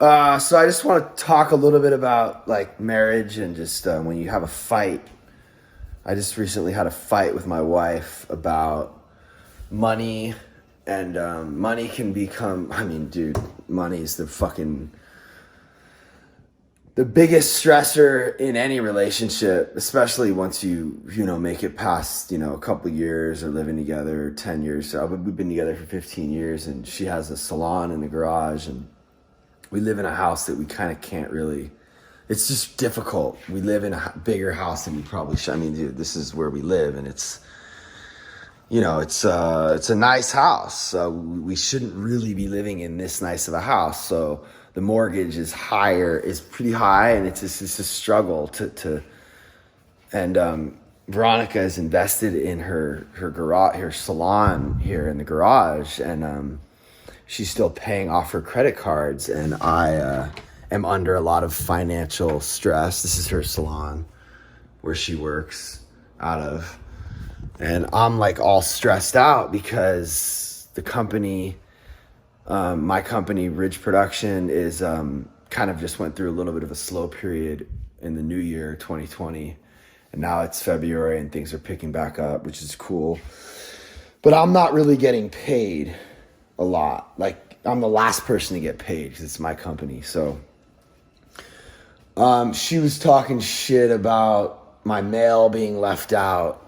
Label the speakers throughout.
Speaker 1: So I just want to talk a little bit about like marriage and just when you have a fight. I just recently had a fight with my wife about money, and money can become, I mean, dude, money is the biggest stressor in any relationship, especially once you make it past, a couple of years or living together, 10 years. So we've been together for 15 years, and she has a salon in the garage, and we live in a house that we kind of can't really, it's just difficult. We live in a bigger house than we probably should. I mean, dude, this is where we live, and it's a nice house. We shouldn't really be living in this nice of a house. So the mortgage is pretty high, and it's a struggle and Veronica is invested in her garage, her salon here in the garage, and she's still paying off her credit cards, and I am under a lot of financial stress. This is her salon where she works out of. And I'm like all stressed out because the company, my company, Ridge Production, is kind of just went through a little bit of a slow period in the new year, 2020. And now it's February and things are picking back up, which is cool. But I'm not really getting paid a lot. Like, I'm the last person to get paid because it's my company. So she was talking shit about my mail being left out.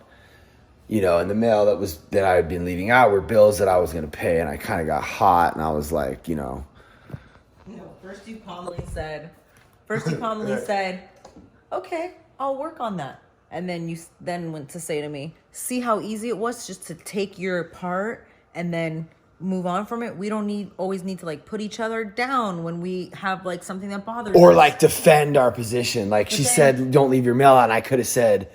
Speaker 1: And the mail that I had been leaving out were bills that I was going to pay, and I kind of got hot, and I was like,
Speaker 2: First you calmly said, okay, I'll work on that. And then you then went to say to me, see how easy it was just to take your part and then move on from it. We don't always need to like put each other down when we have like something that bothers us.
Speaker 1: Or like defend our position. Like she said, don't leave your mail out, and I could have said,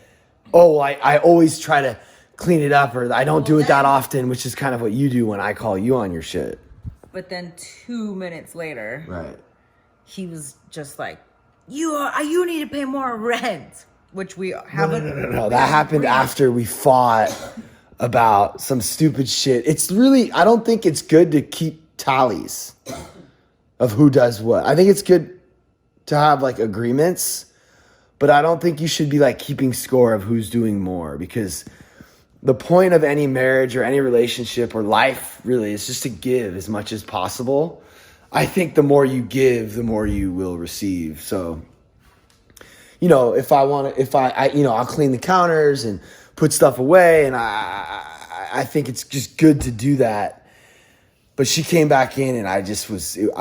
Speaker 1: I always try to clean it up, or I don't do it that often, which is kind of what you do when I call you on your shit.
Speaker 2: But then 2 minutes later,
Speaker 1: right,
Speaker 2: he was just like, you need to pay more rent, which we haven't.
Speaker 1: No. That happened after we fought about some stupid shit. It's really, I don't think it's good to keep tallies of who does what. I think it's good to have like agreements, but I don't think you should be like keeping score of who's doing more, because the point of any marriage or any relationship or life really is just to give as much as possible. I think the more you give, the more you will receive. So, if I'll clean the counters and put stuff away, and I think it's just good to do that. But she came back in, and I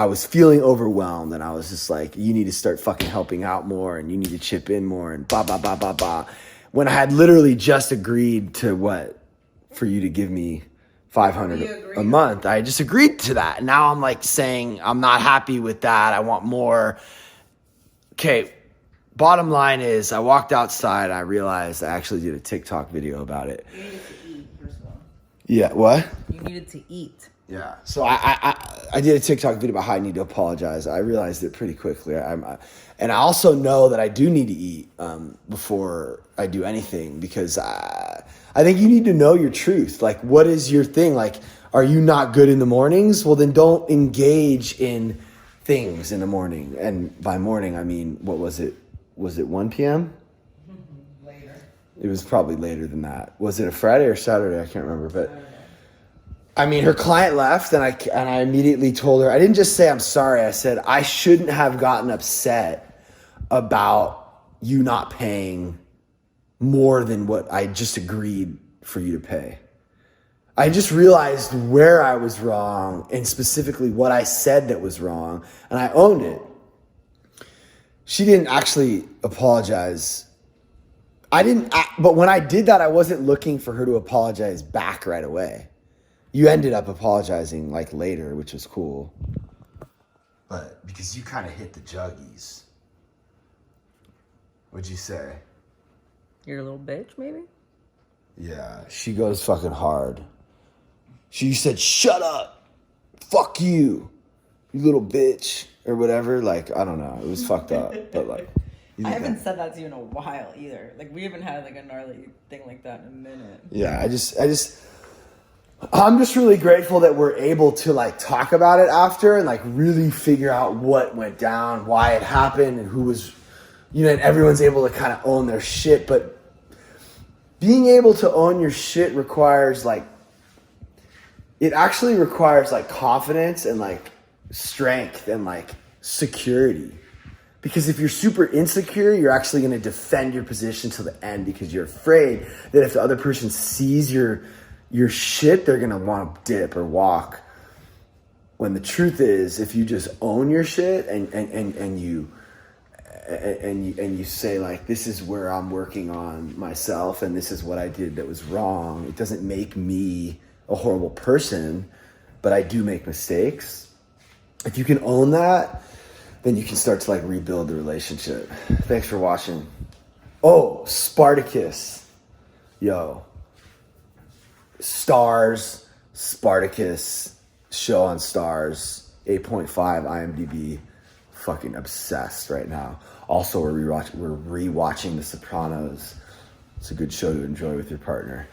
Speaker 1: was feeling overwhelmed, and I was just like, you need to start fucking helping out more, and you need to chip in more, and blah, blah, blah, blah, blah. When I had literally just agreed to for you to give me $500 a month. I just agreed to that. Now I'm like saying I'm not happy with that. I want more. Okay, bottom line is I walked outside and I realized I actually did a TikTok video about it.
Speaker 2: You needed to eat, first of all.
Speaker 1: Yeah, what?
Speaker 2: You needed to eat.
Speaker 1: Yeah. So I did a TikTok video about how I need to apologize. I realized it pretty quickly. And I also know that I do need to eat before I do anything, because I think you need to know your truth. Like, what is your thing? Like, are you not good in the mornings? Well, then don't engage in things in the morning. And by morning, I mean, what was it? Was it 1 p.m.?
Speaker 2: Later.
Speaker 1: It was probably later than that. Was it a Friday or Saturday? I can't remember, but I mean, her client left, and I immediately told her, I didn't just say I'm sorry. I said I shouldn't have gotten upset about you not paying more than what I just agreed for you to pay. I just realized where I was wrong, and specifically what I said that was wrong, and I owned it. She didn't actually apologize. But when I did that, I wasn't looking for her to apologize back right away. You ended up apologizing like later, which was cool. But because you kind of hit the juggies. What'd you say?
Speaker 2: You're a little bitch, maybe?
Speaker 1: Yeah, she goes fucking hard. She said, shut up. Fuck you. You little bitch. Or whatever. Like, I don't know. It was fucked up. But like,
Speaker 2: I haven't said that to you in a while either. Like, we haven't had like a gnarly thing like that in a minute.
Speaker 1: Yeah, I'm just really grateful that we're able to like talk about it after and like really figure out what went down, why it happened, and who was, and everyone's able to kind of own their shit. But being able to own your shit requires like, it actually requires like confidence and like strength and like security. Because if you're super insecure, you're actually going to defend your position to the end because you're afraid that if the other person sees your shit, they're going to want to dip or walk. When the truth is, if you just own your shit and you say like, this is where I'm working on myself and this is what I did that was wrong, it doesn't make me a horrible person, but I do make mistakes. If you can own that, then you can start to like rebuild the relationship. Thanks for watching. Oh, Spartacus. Yo. Stars, Spartacus, show on Stars, 8.5 IMDb. Fucking obsessed right now. Also, we're rewatching The Sopranos. It's a good show to enjoy with your partner.